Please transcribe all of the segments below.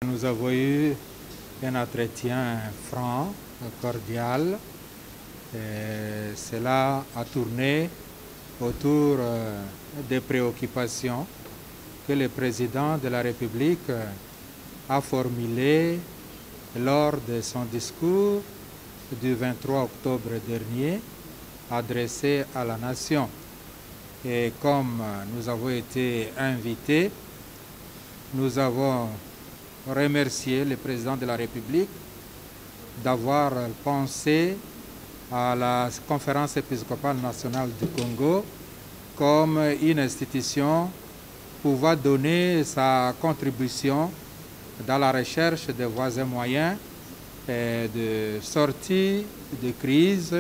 Nous avons eu un entretien franc, cordial. Cela a tourné autour des préoccupations que le président de la République a formulées lors de son discours du 23 octobre dernier adressé à la nation. Et comme nous avons été invités, nous avons remercié le président de la République d'avoir pensé à la Conférence épiscopale nationale du Congo comme une institution pouvant donner sa contribution dans la recherche des voies et moyens de sortie de crise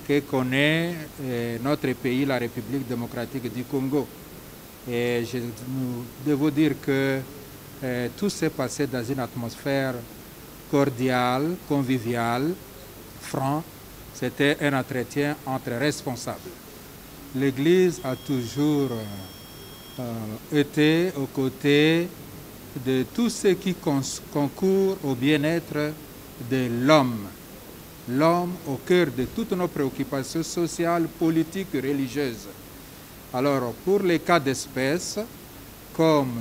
que connaît notre pays, la République démocratique du Congo. Et nous devons dire que tout s'est passé dans une atmosphère cordiale, conviviale, franc. C'était un entretien entre responsables. L'Église a toujours été aux côtés de tous ceux qui concourent au bien-être de l'homme. L'homme au cœur de toutes nos préoccupations sociales, politiques et religieuses. Alors, pour les cas d'espèce, comme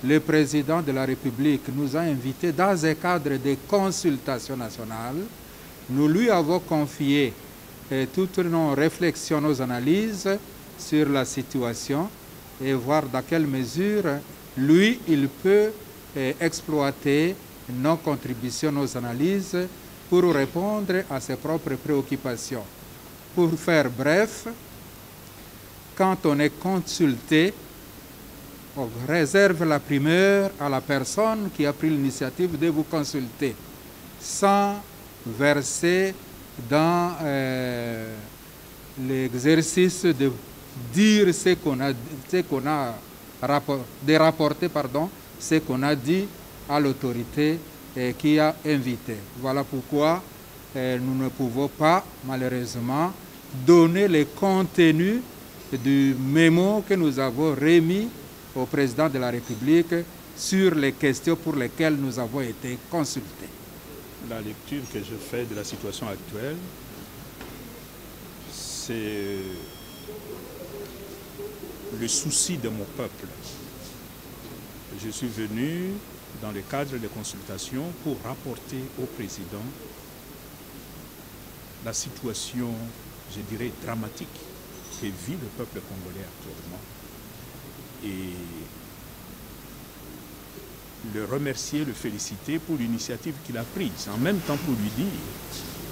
le président de la République nous a invités dans un cadre de consultation nationale, nous lui avons confié toutes nos réflexions, nos analyses sur la situation et voir dans quelle mesure, lui, il peut exploiter nos contributions, nos analyses pour répondre à ses propres préoccupations. Pour faire bref, quand on est consulté, on réserve la primeur à la personne qui a pris l'initiative de vous consulter, sans verser dans l'exercice de dire ce qu'on a de rapporter ce qu'on a dit à l'autorité qui a invité. Voilà pourquoi nous ne pouvons pas, malheureusement, donner le contenu du mémo que nous avons remis au président de la République sur les questions pour lesquelles nous avons été consultés. La lecture que je fais de la situation actuelle, c'est le souci de mon peuple. Je suis venu dans le cadre des consultations pour rapporter au président la situation, je dirais, dramatique que vit le peuple congolais actuellement et le remercier, le féliciter pour l'initiative qu'il a prise. En même temps pour lui dire,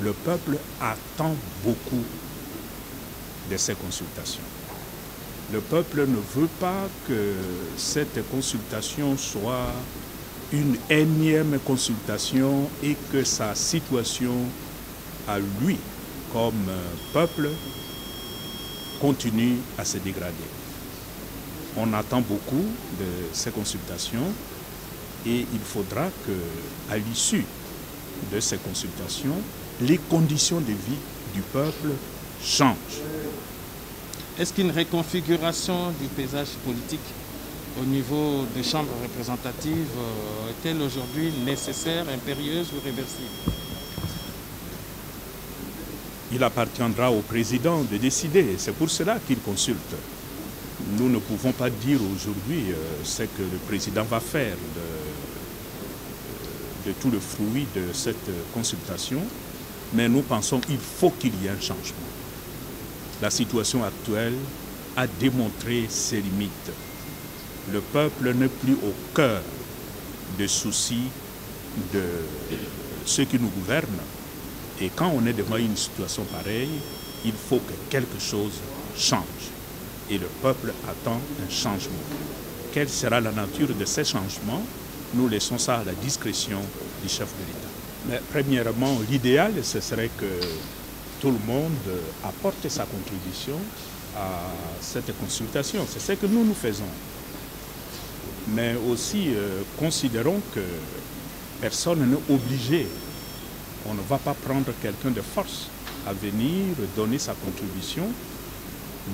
le peuple attend beaucoup de ces consultations. Le peuple ne veut pas que cette consultation soit une énième consultation et que sa situation à lui, comme peuple, continue à se dégrader. On attend beaucoup de ces consultations et il faudra qu'à l'issue de ces consultations, les conditions de vie du peuple changent. Est-ce qu'une reconfiguration du paysage politique au niveau des chambres représentatives est-elle aujourd'hui nécessaire, impérieuse ou réversible? Il appartiendra au président de décider. C'est pour cela qu'il consulte. Nous ne pouvons pas dire aujourd'hui ce que le président va faire de tout le fruit de cette consultation, mais nous pensons qu'il faut qu'il y ait un changement. La situation actuelle a démontré ses limites. Le peuple n'est plus au cœur des soucis de ceux qui nous gouvernent. Et quand on est devant une situation pareille, il faut que quelque chose change. Et le peuple attend un changement. Quelle sera la nature de ces changements? Nous laissons ça à la discrétion du chef de l'État. Mais premièrement, l'idéal, ce serait que tout le monde apporte sa contribution à cette consultation. C'est ce que nous faisons. Mais aussi, considérons que personne n'est obligé. On ne va pas prendre quelqu'un de force à venir donner sa contribution.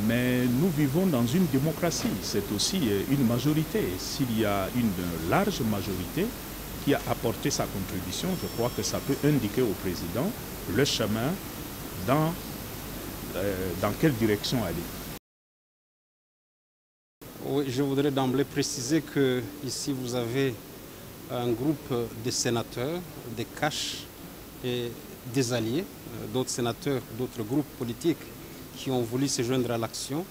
Mais nous vivons dans une démocratie. C'est aussi une majorité. S'il y a une large majorité, qui a apporté sa contribution, je crois que ça peut indiquer au président le chemin dans quelle direction aller. Oui, je voudrais d'emblée préciser que ici vous avez un groupe de sénateurs, des caches et des alliés, d'autres sénateurs, d'autres groupes politiques qui ont voulu se joindre à l'action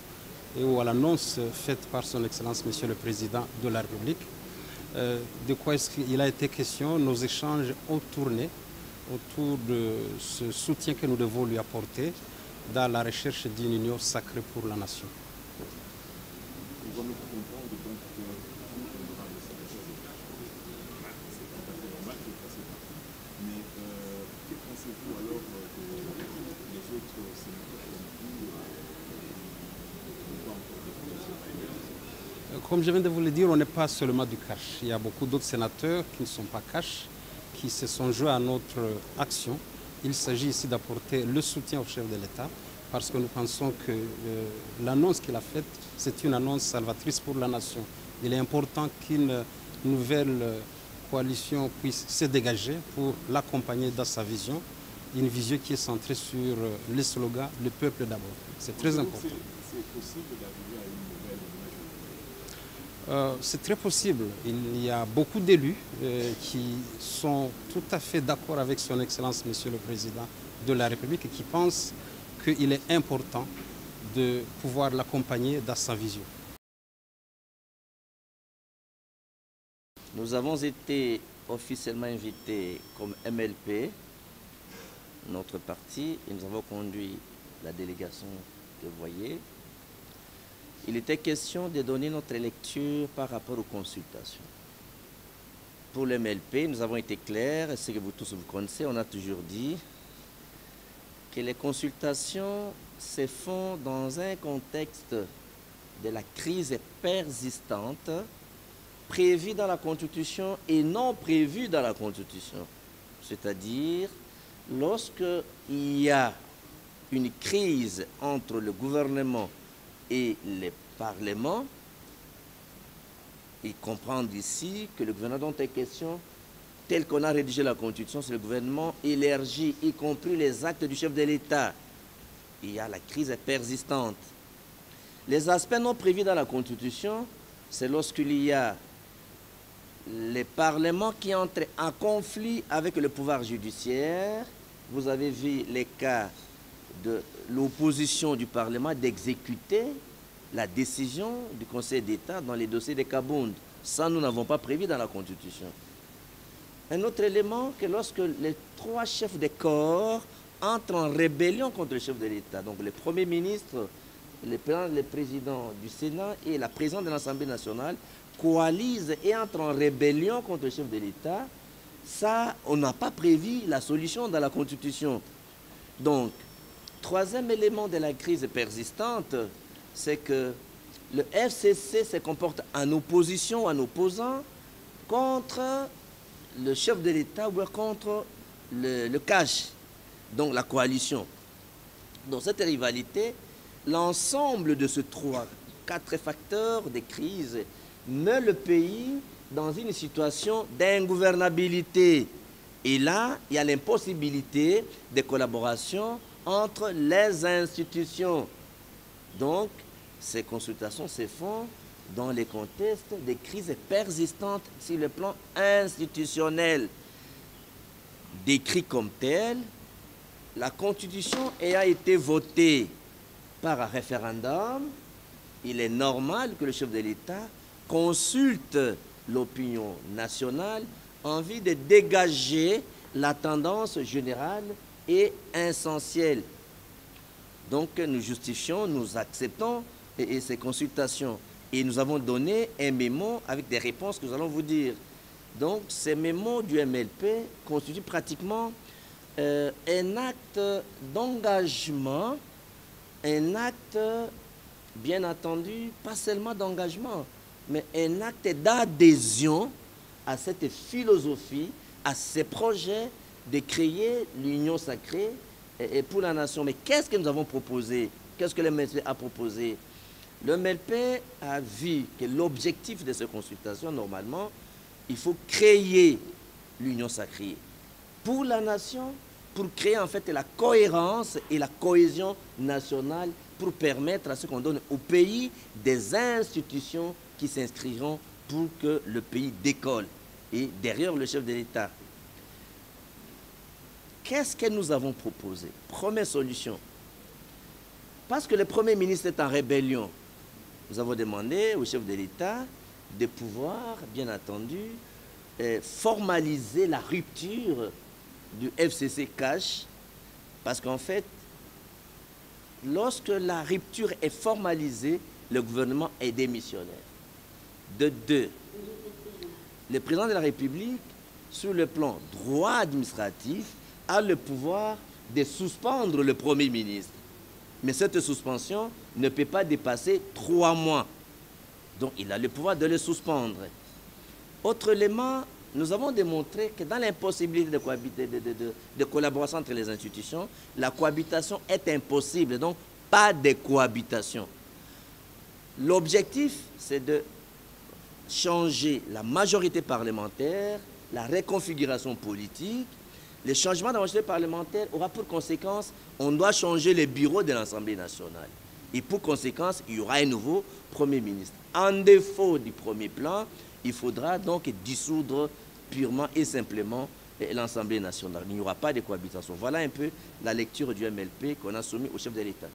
et ou à l'annonce faite par son Excellence Monsieur le Président de la République. De quoi est-ce qu'il a été question? Nos échanges ont tourné autour de ce soutien que nous devons lui apporter dans la recherche d'une union sacrée pour la nation. Comme je viens de vous le dire, on n'est pas seulement du cash. Il y a beaucoup d'autres sénateurs qui ne sont pas cash, qui se sont joints à notre action. Il s'agit ici d'apporter le soutien au chef de l'État parce que nous pensons que l'annonce qu'il a faite, c'est une annonce salvatrice pour la nation. Il est important qu'une nouvelle coalition puisse se dégager pour l'accompagner dans sa vision, une vision qui est centrée sur le slogan « Le peuple d'abord ». C'est très important. C'est possible d'arriver à une nouvelle c'est très possible. Il y a beaucoup d'élus qui sont tout à fait d'accord avec son Excellence, Monsieur le Président de la République, et qui pensent qu'il est important de pouvoir l'accompagner dans sa vision. Nous avons été officiellement invités comme MLP, notre parti, et nous avons conduit la délégation que vous voyez. Il était question de donner notre lecture par rapport aux consultations. Pour le MLP, nous avons été clairs, ce que vous tous vous connaissez, on a toujours dit que les consultations se font dans un contexte de la crise persistante, prévue dans la Constitution et non prévue dans la Constitution. C'est-à-dire, lorsqu'il y a une crise entre le gouvernement et les parlements, et comprendre ici que le gouvernement dont il est question, tel qu'on a rédigé la Constitution, c'est le gouvernement élargi, y compris les actes du chef de l'État. Il y a la crise persistante. Les aspects non prévus dans la Constitution, c'est lorsqu'il y a les parlements qui entrent en conflit avec le pouvoir judiciaire. Vous avez vu les cas de l'opposition du Parlement d'exécuter la décision du Conseil d'État dans les dossiers de Kabound. Ça, nous n'avons pas prévu dans la Constitution. Un autre élément, que lorsque les trois chefs de corps entrent en rébellion contre le chef de l'État, donc le Premier ministre, le président du Sénat et la présidente de l'Assemblée nationale coalisent et entrent en rébellion contre le chef de l'État, ça, on n'a pas prévu la solution dans la Constitution. Donc, troisième élément de la crise persistante, c'est que le FCC se comporte en opposition, en opposant contre le chef de l'État ou contre le CAJ, donc la coalition. Dans cette rivalité, l'ensemble de ces quatre facteurs de crise met le pays dans une situation d'ingouvernabilité. Et là, il y a l'impossibilité de collaboration entre les institutions. Donc, ces consultations se font dans les contextes de crises persistantes sur le plan institutionnel. Décrit comme tel, la Constitution ayant été votée par un référendum, il est normal que le chef de l'État consulte l'opinion nationale en vue de dégager la tendance générale et essentielle. Donc nous justifions, nous acceptons ces consultations. Et nous avons donné un mémo avec des réponses que nous allons vous dire. Donc ces mémos du MLP constituent pratiquement un acte d'engagement, un acte, bien entendu, pas seulement d'engagement, mais un acte d'adhésion à cette philosophie, à ces projets de créer l'union sacrée et pour la nation. Mais qu'est-ce que nous avons proposé? Qu'est-ce que le MLP a proposé? Le MLP a vu que l'objectif de ces consultations, normalement, il faut créer l'union sacrée. Pour la nation, pour créer en fait la cohérence et la cohésion nationale, pour permettre à ce qu'on donne au pays des institutions qui s'inscriront pour que le pays décolle. Et derrière le chef de l'État, qu'est-ce que nous avons proposé? Première solution. Parce que le Premier ministre est en rébellion, nous avons demandé au chef de l'État de pouvoir, bien entendu, formaliser la rupture du FCC cash, parce qu'en fait, lorsque la rupture est formalisée, le gouvernement est démissionnaire. De deux, le président de la République, sur le plan droit administratif, a le pouvoir de suspendre le Premier ministre. Mais cette suspension ne peut pas dépasser 3 mois. Donc il a le pouvoir de le suspendre. Autre élément, nous avons démontré que dans l'impossibilité de collaboration entre les institutions, la cohabitation est impossible, donc pas de cohabitation. L'objectif, c'est de changer la majorité parlementaire, la reconfiguration politique. Le changement de la majorité parlementaire aura pour conséquence, on doit changer les bureaux de l'Assemblée nationale. Et pour conséquence, il y aura un nouveau Premier ministre. En défaut du premier plan, il faudra donc dissoudre purement et simplement l'Assemblée nationale. Il n'y aura pas de cohabitation. Voilà un peu la lecture du MLP qu'on a soumis au chef de l'État.